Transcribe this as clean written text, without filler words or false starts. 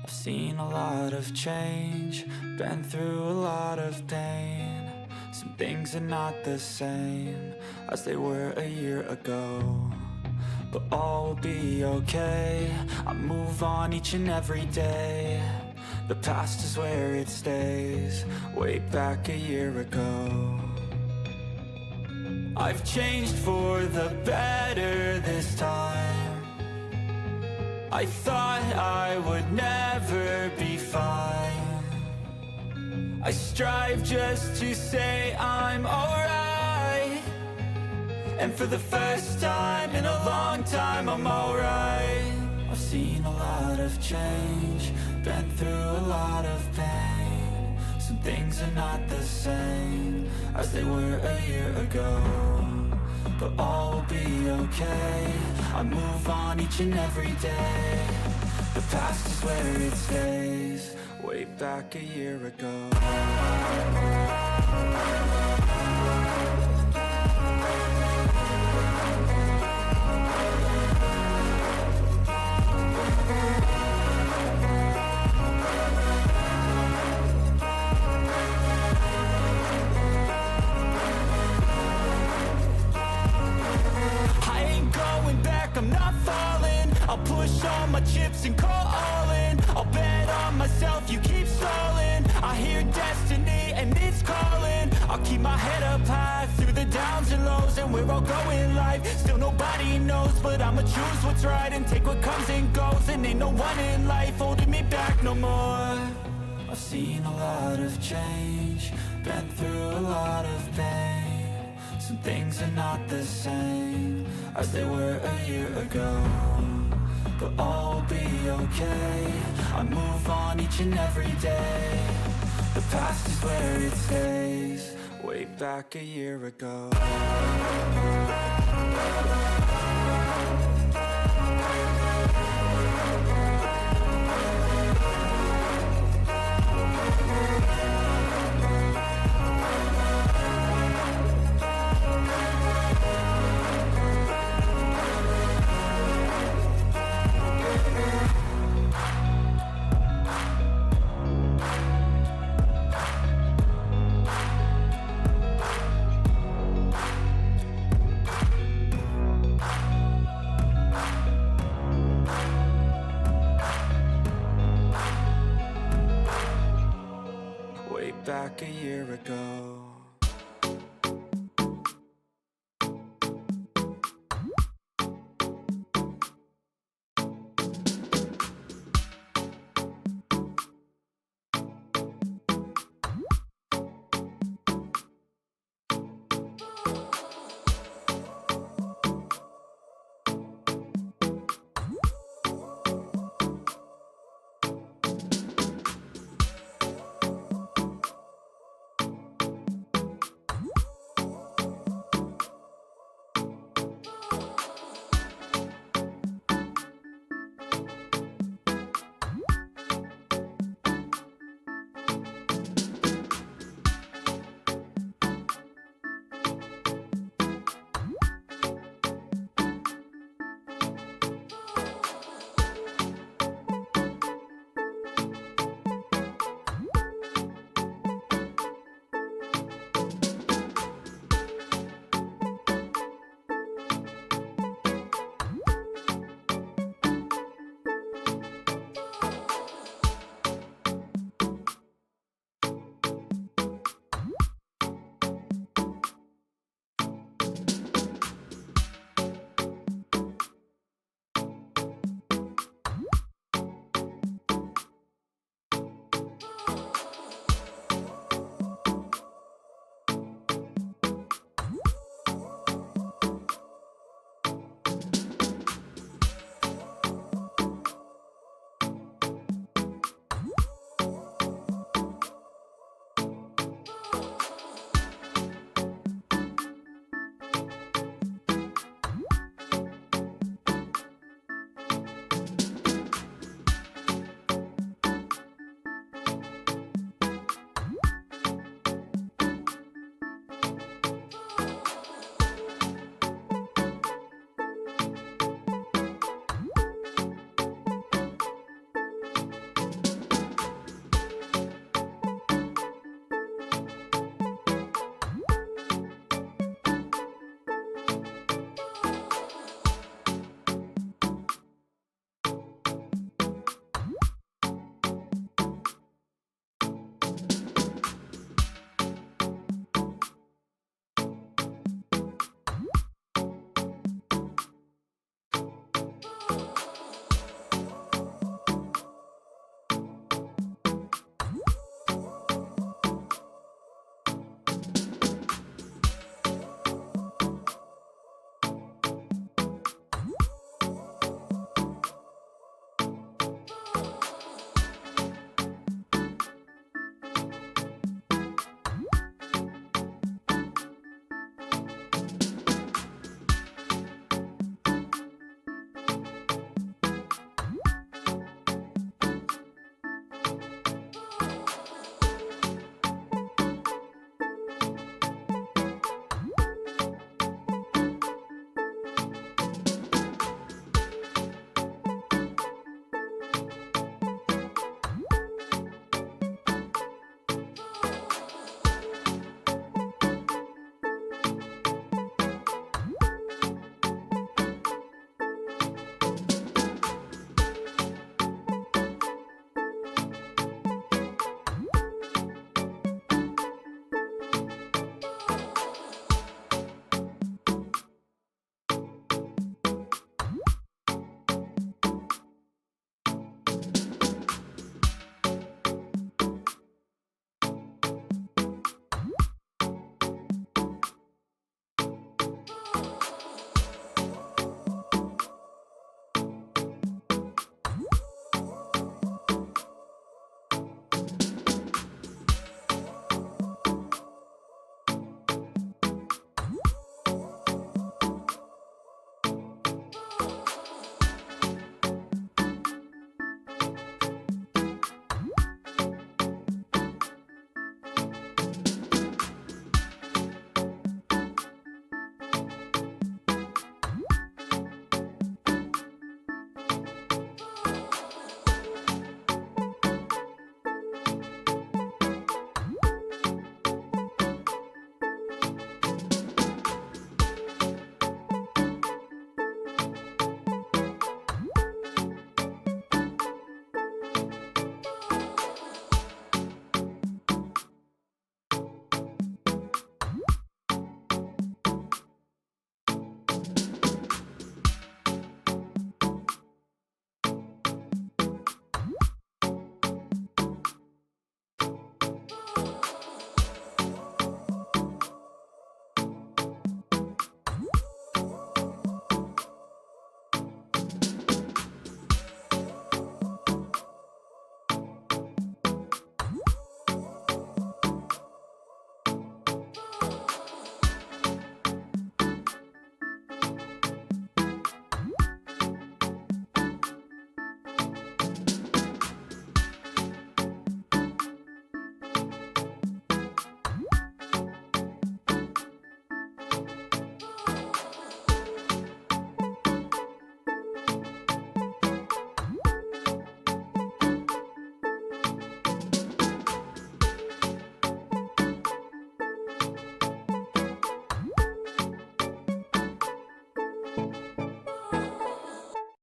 I've seen a lot of change, been through a lot of pain. Some things are not the same as they were a year ago, but all will be okay. I move on each and every day. The past is where it stays, way back a year ago. I've changed for the better this time. I thought I would never be fine. I strive just to say I'm alright, and for the first time in a long time I'm alright. I've seen a lot of change, been through a lot of pain. Some things are not the same as they were a year ago, but all will be okay. I move on each and every day. The past is where it stays, way back a year ago. I'm not falling, I'll push all my chips and call all in. I'll bet on myself, you keep stalling. I hear destiny and it's calling. I'll keep my head up high through the downs and lows, and we're all going live. Still nobody knows, but I'ma choose what's right and take what comes and goes. And ain't no one in life holding me back no more. I've seen a lot of change, been through a lot of pain. Some things are not the same as they were a year ago, but all will be okay. I move on each and every day. The past is where it stays, way back a year ago. Back a year ago.